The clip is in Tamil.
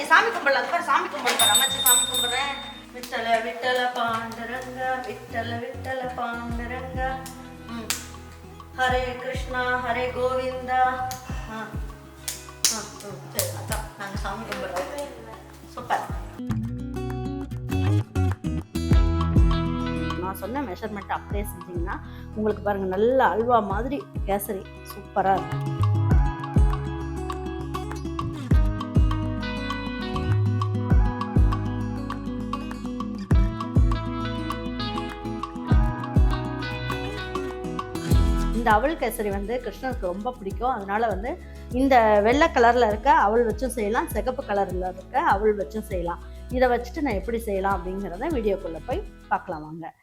சாமி கும்பிடலாம். அது சாமி கும்பிடுறேன். அம்மாச்சி சாமி கும்பிடுறேன். விட்டல விட்டல பாண்டரங்க விட்டல விட்டல பாண்டரங்க. ஹரே கிருஷ்ணா ஹரே கோவிந்தா. சரி அதான் நாங்கள் சாமி கும்பிடுறோம். சூப்பர். நான் சொன்ன மெஷர்மெண்ட் அப்படியே செஞ்சிங்கன்னா உங்களுக்கு பாருங்கள் நல்ல அல்வா மாதிரி கேசரி சூப்பராக இருக்கும். இந்த அவல் கேசரி வந்து கிருஷ்ணனுக்கு ரொம்ப பிடிக்கும். அதனால வந்து இந்த வெள்ளை கலரில் இருக்க அவல் வச்சும் செய்யலாம், சிகப்பு கலரில் இருக்க அவல் வச்சும் செய்யலாம். இதை வச்சுட்டு நான் எப்படி செய்யலாம் அப்படிங்கிறத வீடியோக்குள்ளே போய் பார்க்கலாம் வாங்க.